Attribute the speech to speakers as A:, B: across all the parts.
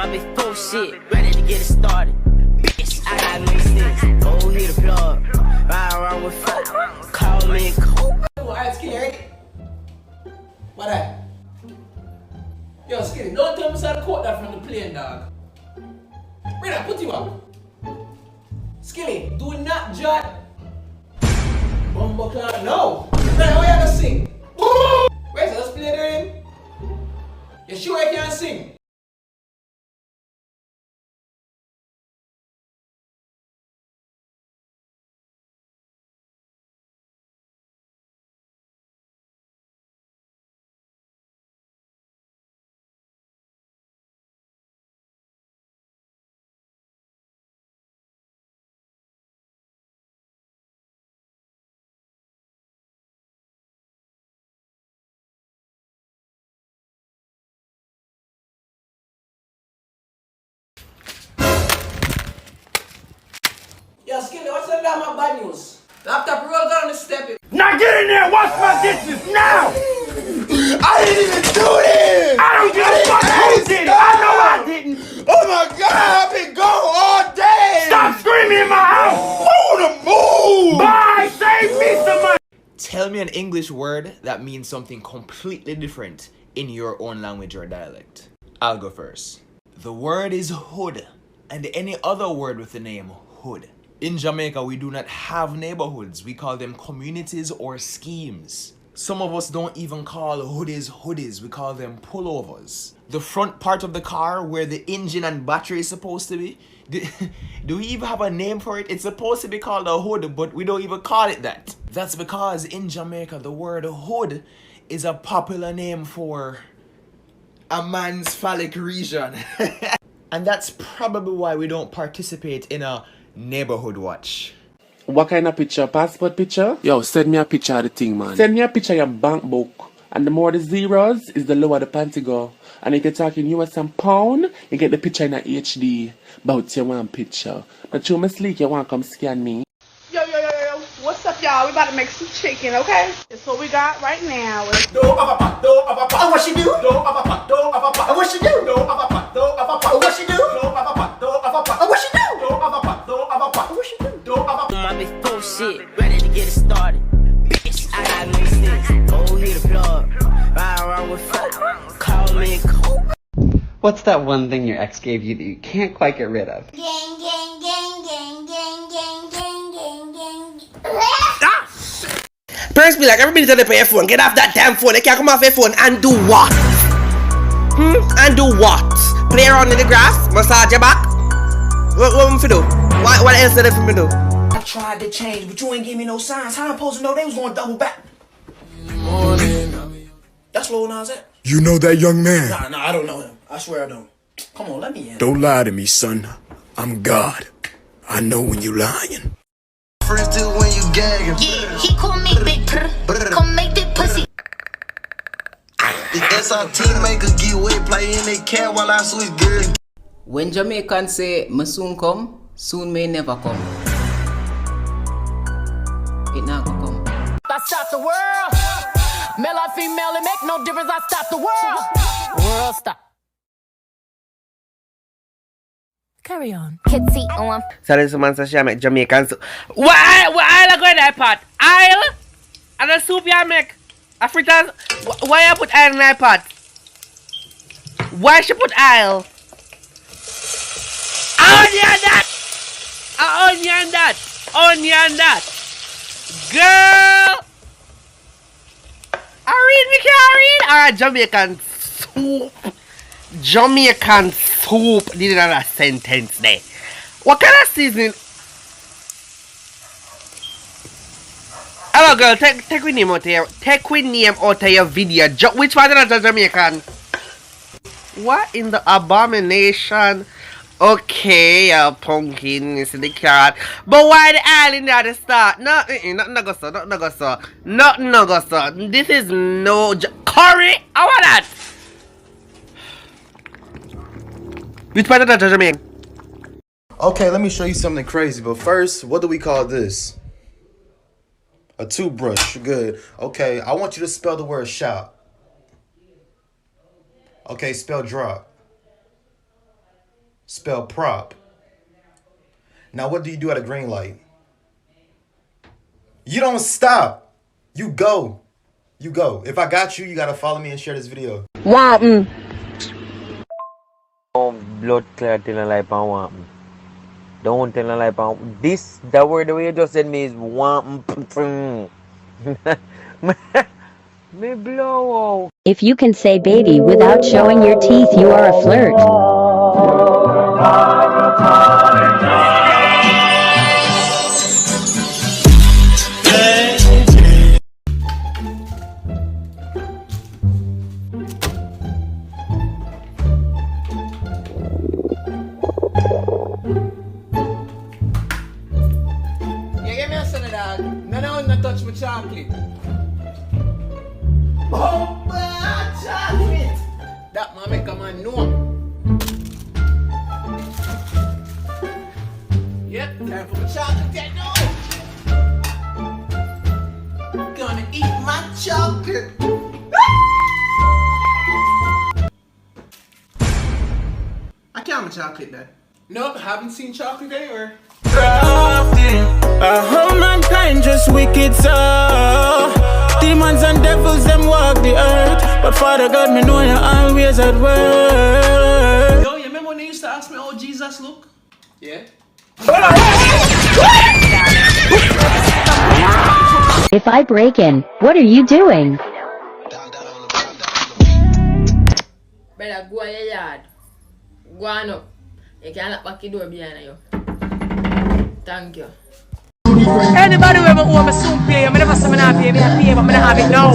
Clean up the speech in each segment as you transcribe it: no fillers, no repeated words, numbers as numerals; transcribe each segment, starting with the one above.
A: my big full shit, ready to get it started. Bitch, I got no sense. Go hit the plug. Ride around with fuck. Call me cool.
B: Alright, Skinny. What that? Yo, Skinny, don't tell me to quote that from the plane, dog. Brother, put you up. Skinny, do not jot. Bumbo clown, no. Brother, how you gonna sing? Wait, so let's play the in. You sure I can't sing? Yo, Skinny, what's the damn bad news? Laptop roll down the step.
C: Now get in there, wash my dishes now!
D: I didn't even do this!
C: I don't give a fuck who did it! I know I didn't!
D: Oh my God, I've been gone all day!
C: Stop screaming in my house!
D: Move!
C: Bye! Save me some money!
E: Tell me an English word that means something completely different in your own language or dialect. I'll go first. The word is hood, and any other word with the name hood. In Jamaica, we do not have neighborhoods. We call them communities or schemes. Some of us don't even call hoodies hoodies. We call them pullovers. The front part of the car where the engine and battery is supposed to be, do we even have a name for it? It's supposed to be called a hood, but we don't even call it that. That's because in Jamaica, the word hood is a popular name for a man's phallic region. And that's probably why we don't participate in a neighborhood watch.
F: What kind of picture? Passport picture? Yo, send me a picture of the thing, man. Send me a picture of your bank book. And the more the zeros, is the lower the panty go. And if you're talking US and pound, you get the picture in a HD. But you want picture. But you must leak, you want to come scan me.
G: Yo. What's up, y'all? We about to make some chicken, okay? That's what we got right now.
B: Oh, what she do? Oh, what she do? Oh, what she do? Oh, what she do?
A: My big full shit, ready to get it started. Bitch, I got no sense. Go hit the plug. Ride around with fuck. Call me cool.
H: What's that one thing your ex gave you that you can't quite get rid of?
B: Parents be like, everybody tell them pay your phone. Get off that damn phone. They can't come off your phone and do what? And do what? Play around in the grass? Massage your back? What am I do? What else did they for me do? I tried to change, but you ain't give me no signs. How I'm supposed to know they was gonna double back? That's Lil Nas X.
D: You know that young man?
B: Nah, I don't know him. I swear I don't. Come on, let me in.
D: Don't lie to me, son. I'm God. I know when you lying.
I: First do when you gagging.
J: Yeah, he call me Big Purr. Come make that pussy.
I: The SRT makers get wet, play in they cat while I switch gears.
H: When Jamaicans say, "Me soon come," soon may never come. It not gonna come.
K: I stop the world. Male or female, it make no difference. I stop the world. World stop. Carry on.
J: Kitsy on.
B: Sorry, someone says she make Jamaicans. What aisle go in that pot? Aisle? And the soup you make? Africans? Why you put aisle in that pot? Why she put aisle? Onion that! Onion that! Girl! Alright, Jamaican soup. Jamaican soup. Did another sentence there. What kind of seasoning? Hello girl, take with name out of your video. Which part of the Jamaican? What in the abomination? Okay, pumpkin is in the carrot. But why the island at the start? Nothing go so. This is no curry. I want that. Which part of the Jamaican?
L: Okay, let me show you something crazy. But first, what do we call this? A toothbrush. Good. Okay, I want you to spell the word shout. Okay, spell drop. spelled prop. Now, what do you do at a green light? You don't stop. You go. You go. If I got you, you gotta follow me and share this video.
M: Blood clot in a life and want. Don't tell a life and this, the word the way you just said me is want. Me blow out.
N: If you can say baby without showing your teeth, you are a flirt.
B: Yeah, give me a son of dog. No, touch my chocolate. Oh, chocolate! That man make a man know. Yep, time for my chocolate now. Gonna eat my chocolate. I can't have my chocolate then. Nope, haven't seen chocolate anywhere.
O: How mankind just wicked so. Demons and devils them walk the earth, but Father God, me know you're always at work.
B: Yo, you remember when they used to ask me how Jesus look? Yeah.
N: If I break in, what are you doing?
K: Better go in your yard. Go on up. You can't lock back the door behind you. Thank you.
P: Anybody who ever owe me soon pay, I never say me not pay, me I pay, but me not have it now.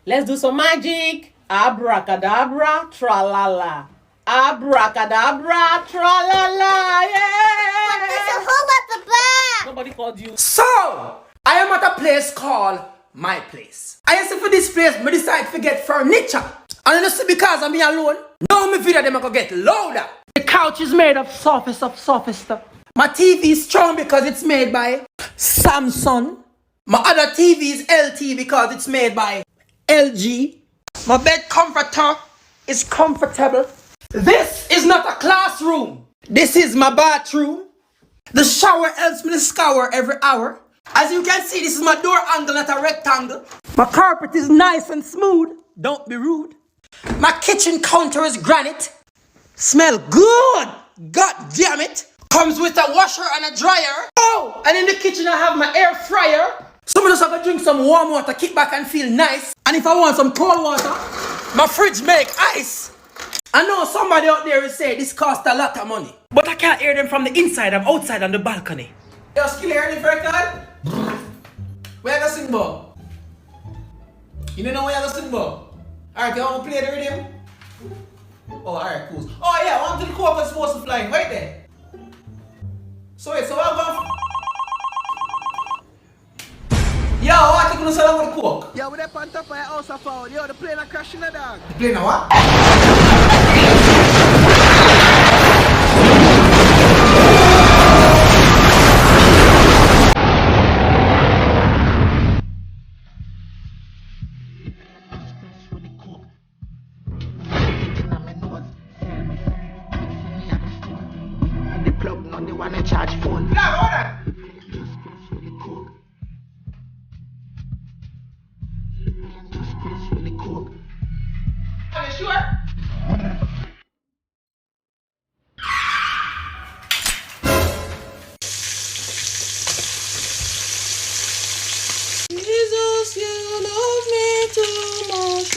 G: Let's do some magic. Abracadabra, tra-la-la. Abracadabra, tra-la-la, yeah!
J: But there's a hole at the back!
G: Nobody called you.
B: So, I am at a place called My Place. I used to for this place, I decide to get furniture. And you see, because I'm here alone, now my video them I go get louder.
G: The couch is made of softest stuff.
B: My TV is strong because it's made by Samsung. My other TV is LT because it's made by LG. My bed comforter is comfortable. This is not a classroom. This is my bathroom. The shower helps me to scour every hour. As you can see, this is my door angle, not a rectangle. My carpet is nice and smooth. Don't be rude. My kitchen counter is granite. Smell good. God damn it. Comes with a washer and a dryer. Oh, and in the kitchen I have my air fryer. Some of us have to drink some warm water, kick back and feel nice. And if I want some cold water, my fridge make ice. I know somebody out there will say this costs a lot of money.
P: But I can't hear them from the inside, I'm outside on the balcony.
B: Yo, skill hear the record? Where you gonna sing about? You don't know where you gonna sing about? Alright, you want to play the rhythm? Oh, alright, cool. Oh yeah, I want to the co-op is supposed to fly right there. So wait, so I'm going. Yo, what you gonna say I'm gonna cook?
Q: Yo, we're up on top of your house of phone. Yo, the plane are crashing the dog.
B: The plane are what?
Q: The plug on the one that charge phone.
B: Yeah, hold on. Are you sure? Jesus, you love me too much.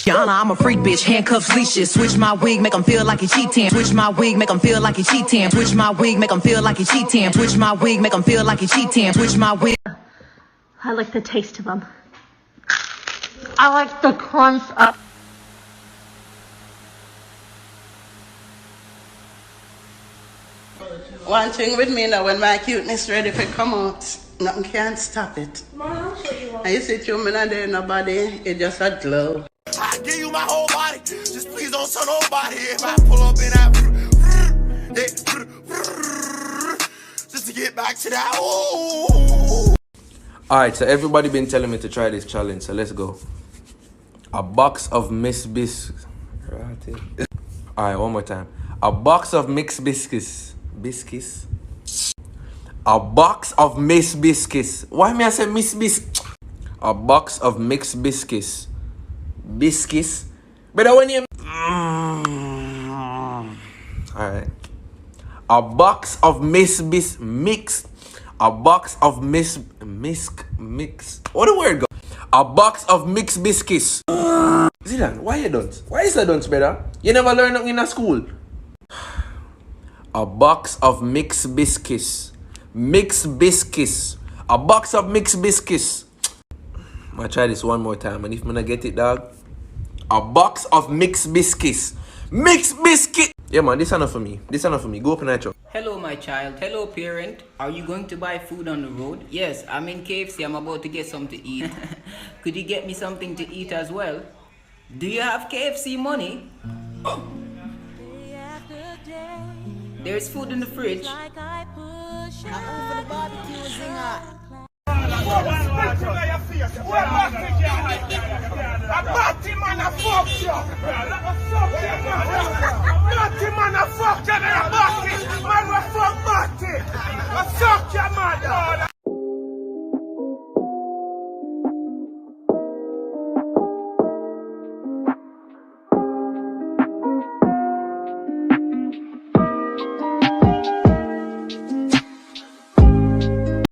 R: Yana, I'm a freak bitch, handcuffs, leashes. Switch my wig, make him feel like he cheating. Switch my wig, make him feel like he cheating. Switch my wig, make him feel like he cheating. Switch my wig, make him feel like he cheating. Switch my wig.
S: I like the taste of them. I like the crunch of.
T: One thing with me now, when my cuteness ready to come out, nothing can stop it. And you see through me not there nobody, it just a glow.
I: I give you my whole body, just please don't tell nobody if I pull up in that. Just to get back to that. Ooh.
U: Alright, so everybody been telling me to try this challenge, so let's go. A box of Miss Biscuits. Alright, one more time. A box of mixed biscuits. Biscuits? A box of mixed biscuits. Why me I say mixed biscuits? A box of mixed biscuits. Biscuits? But when you... Alright. A box of mixed. A box of mix. What the word go? A box of mixed biscuits. Zidan, why you don't? Why is that don't, brother? You never learn nothing in a school. A box of mixed biscuits. Mixed biscuits. A box of mixed biscuits. I'm gonna try this one more time, and if I'm gonna get it, dog. A box of mixed biscuits. Mixed biscuit. Yeah, man, this enough for me. This enough for me. Go open that shop.
H: Hello, my child. Hello, parent. Are you going to buy food on the road? Yes, I'm in KFC. I'm about to get something to eat. Could you get me something to eat as well? Do you have KFC money? Oh. There's food in the fridge.
O: Man,